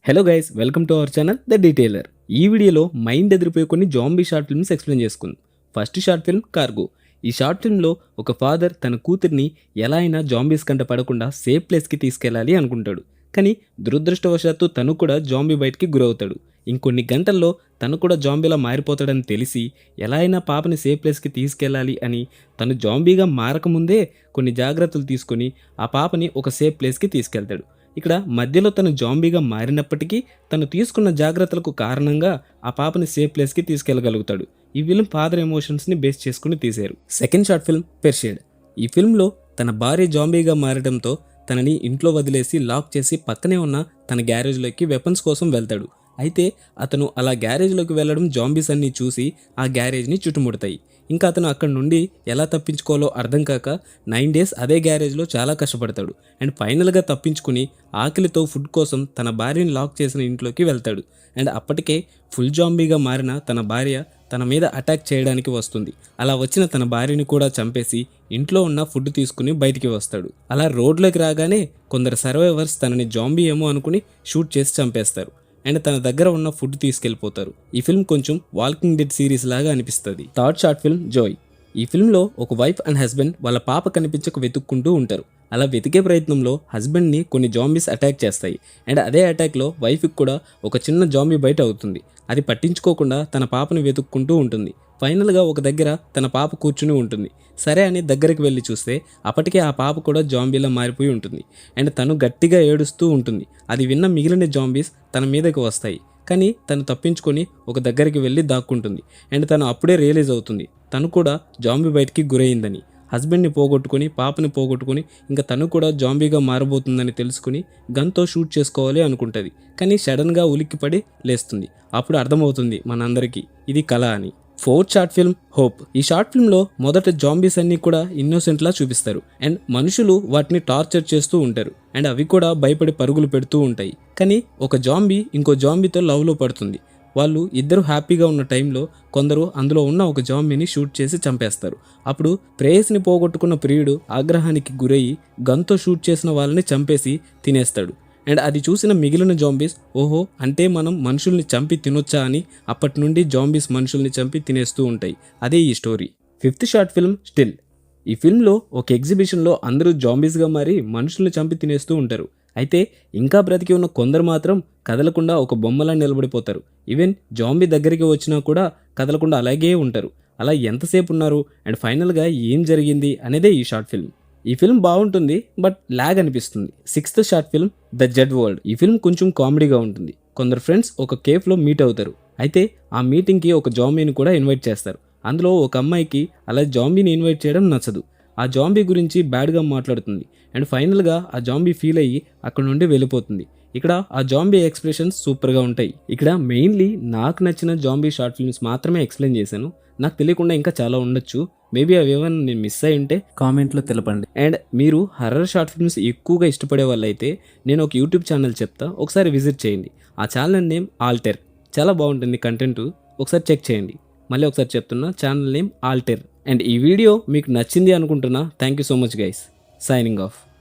Hello guys, welcome to our channel the detailer. ఈ వీడియోలో mind ఎదిరిపోయే కొన్ని జాంబీ షార్ట్ ఫిల్మ్స్ ఎక్స్ప్లెయిన్ చేసుకుందాం. First short film cargo. ఈ షార్ట్ ఫిల్మ్లో ఒక ఫాదర్ తన కూతుర్ని ఎలా అయినా జాంబీస్ కంట పడకుండా సేఫ్ ప్లేస్కి తీసుకెళ్లాలి అనుకుంటాడు. కానీ దురదృష్టవశాత్తు తను కూడా జాంబీ బయటికి గురవుతాడు. ఇంకొన్ని గంటల్లో తను కూడా జాంబీలా మారిపోతాడని తెలిసి ఎలా అయినా పాపని సేఫ్ ప్లేస్కి తీసుకెళ్ళాలి అని తను జాంబీగా మారకముందే కొన్ని జాగ్రత్తలు తీసుకొని ఆ పాపని ఒక సేఫ్ ప్లేస్కి తీసుకెళ్తాడు. ఇక్కడ మధ్యలో తను జాంబీగా మారినప్పటికీ తను తీసుకున్న జాగ్రత్తలకు కారణంగా ఆ పాపని సేఫ్ ప్లేస్కి తీసుకెళ్లగలుగుతాడు. ఈ ఫిల్మ్ ఫాదర్ ఎమోషన్స్ని బేస్ చేసుకుని తీశారు. సెకండ్ షార్ట్ ఫిల్మ్ పెర్షియడ్. ఈ ఫిల్మ్లో తన భార్య జాంబీగా మారడంతో తనని ఇంట్లో వదిలేసి లాక్ చేసి పక్కనే ఉన్న తన గ్యారేజ్లోకి వెపన్స్ కోసం వెళ్తాడు. అయితే అతను అలా గ్యారేజ్లోకి వెళ్ళడం జాంబీస్ అన్నీ చూసి ఆ గ్యారేజ్ని చుట్టుముడతాయి. ఇంకా అతను అక్కడి నుండి ఎలా తప్పించుకోవాలో అర్థం కాక 9 days అదే గ్యారేజ్లో చాలా కష్టపడతాడు. అండ్ ఫైనల్గా తప్పించుకుని ఆకలితో ఫుడ్ కోసం తన భార్యని లాక్ చేసిన ఇంట్లోకి వెళ్తాడు. అండ్ అప్పటికే ఫుల్ జాంబీగా మారిన తన భార్య తన మీద అటాక్ చేయడానికి వస్తుంది. అలా వచ్చిన తన భార్యని కూడా చంపేసి ఇంట్లో ఉన్న ఫుడ్ తీసుకుని బయటికి వస్తాడు. అలా రోడ్లోకి రాగానే కొందరు సర్వైవర్స్ తనని జాంబీ ఏమో అనుకుని షూట్ చేసి చంపేస్తారు. అండ్ తన దగ్గర ఉన్న ఫుడ్ తీసుకెళ్లిపోతారు. ఈ ఫిల్మ్ కొంచెం వాకింగ్ డెడ్ సిరీస్ లాగా అనిపిస్తుంది. Third short film Joy. ఈ ఫిల్మ్లో ఒక వైఫ్ అండ్ హస్బెండ్ వాళ్ళ పాప కనిపించక వెతుక్కుంటూ ఉంటారు. అలా వెతికే ప్రయత్నంలో హస్బెండ్ని కొన్ని జాంబీస్ అటాక్ చేస్తాయి. అండ్ అదే అటాక్లో వైఫ్కి కూడా ఒక చిన్న జాంబీ బయట అవుతుంది. అది పట్టించుకోకుండా తన పాపని వెతుక్కుంటూ ఉంటుంది. ఫైనల్గా ఒక దగ్గర తన పాప కూర్చుని ఉంటుంది. సరే అని దగ్గరికి వెళ్ళి చూస్తే అప్పటికే ఆ పాప కూడా జాంబీలా మారిపోయి ఉంటుంది. అండ్ తను గట్టిగా ఏడుస్తూ ఉంటుంది. అది విన్న మిగిలిన జాంబీస్ తన మీదకి వస్తాయి. కానీ తను తప్పించుకొని ఒక దగ్గరికి వెళ్ళి దాక్కుంటుంది. అండ్ తను అప్పుడే రియలైజ్ అవుతుంది తను కూడా జాంబీ బయటికి గురయిందని. హస్బెండ్ని పోగొట్టుకొని పాపని పోగొట్టుకొని ఇంకా తను కూడా జాంబీగా మారబోతుందని తెలుసుకుని గన్తో షూట్ చేసుకోవాలి అనుకుంటుంది. కానీ సడన్గా ఉలిక్కిపడి లేస్తుంది. అప్పుడు అర్థమవుతుంది మనందరికీ ఇది కళ అని. Fourth short film hope. ఈ షార్ట్ ఫిల్మ్లో మొదట జాంబీస్ అన్నీ కూడా ఇన్నోసెంట్లా చూపిస్తారు. అండ్ మనుషులు వాటిని టార్చర్ చేస్తూ ఉంటారు. అండ్ అవి కూడా భయపడి పరుగులు పెడుతూ ఉంటాయి. కానీ ఒక జాంబీ ఇంకో జాంబీతో లవ్లో పడుతుంది. వాళ్ళు ఇద్దరు హ్యాపీగా ఉన్న టైంలో కొందరు అందులో ఉన్న ఒక జాంబీని షూట్ చేసి చంపేస్తారు. అప్పుడు ప్రేయస్ని పోగొట్టుకున్న ప్రియుడు ఆగ్రహానికి గురయ్యి గన్తో షూట్ చేసిన వాళ్ళని చంపేసి తినేస్తాడు. అండ్ అది చూసిన మిగిలిన జాంబీస్ ఓహో అంటే మనం మనుషుల్ని చంపి తినొచ్చా అని అప్పటి నుండి జాంబీస్ మనుషుల్ని చంపి తినేస్తూ ఉంటాయి. అదే ఈ story. Fifth short film still. ఈ ఫిల్మ్లో ఒక ఎగ్జిబిషన్లో అందరూ జాంబీస్గా మారి మనుషుల్ని చంపి తినేస్తూ ఉంటారు. అయితే ఇంకా బ్రతికి ఉన్న కొందరు మాత్రం కదలకుండా ఒక బొమ్మలా నిలబడిపోతారు. ఈవెన్ జాంబీ దగ్గరికి వచ్చినా కూడా కదలకుండా అలాగే ఉంటారు. అలా ఎంతసేపు ఉన్నారు అండ్ ఫైనల్గా ఏం జరిగింది అనేదే ఈ షార్ట్ ఫిల్మ్. ఈ ఫిల్మ్ బాగుంటుంది బట్ ల్యాగ్ అనిపిస్తుంది. Sixth short film the Z world. ఈ ఫిల్మ్ కొంచెం కామెడీగా ఉంటుంది. కొందరు ఫ్రెండ్స్ ఒక కేఫ్లో మీట్ అవుతారు. అయితే ఆ మీటింగ్కి ఒక జాంబీని కూడా ఇన్వైట్ చేస్తారు. అందులో ఒక అమ్మాయికి అలా జాంబీని ఇన్వైట్ చేయడం నచ్చదు. ఆ జాంబీ గురించి బ్యాడ్గా మాట్లాడుతుంది. అండ్ ఫైనల్గా ఆ జాంబీ ఫీల్ అయ్యి అక్కడ నుండి వెళ్ళిపోతుంది. ఇక్కడ ఆ జాంబీ ఎక్స్ప్రెషన్స్ సూపర్గా ఉంటాయి. ఇక్కడ మెయిన్లీ నాకు నచ్చిన జాంబీ షార్ట్ ఫిల్మ్స్ మాత్రమే ఎక్స్ప్లెయిన్ చేశాను. నాకు తెలియకుండా ఇంకా చాలా ఉండొచ్చు. మేబీ అవి ఏమైనా నేను మిస్ అయి ఉంటే కామెంట్లో తెలపండి. అండ్ మీరు హర్రర్ షార్ట్ ఫిల్మ్స్ ఎక్కువగా ఇష్టపడే వాళ్ళైతే నేను ఒక యూట్యూబ్ ఛానల్ చెప్తా, ఒకసారి విజిట్ చేయండి. ఆ ఛానల్ నేమ్ ఆల్టెర్. చాలా బాగుంటుంది కంటెంట్, ఒకసారి చెక్ చేయండి. మళ్ళీ ఒకసారి చెప్తున్నా, ఛానల్ నేమ్ ఆల్టెర్. అండ్ ఈ వీడియో మీకు నచ్చింది అనుకుంటున్నా. Thank you so much guys. Signing off.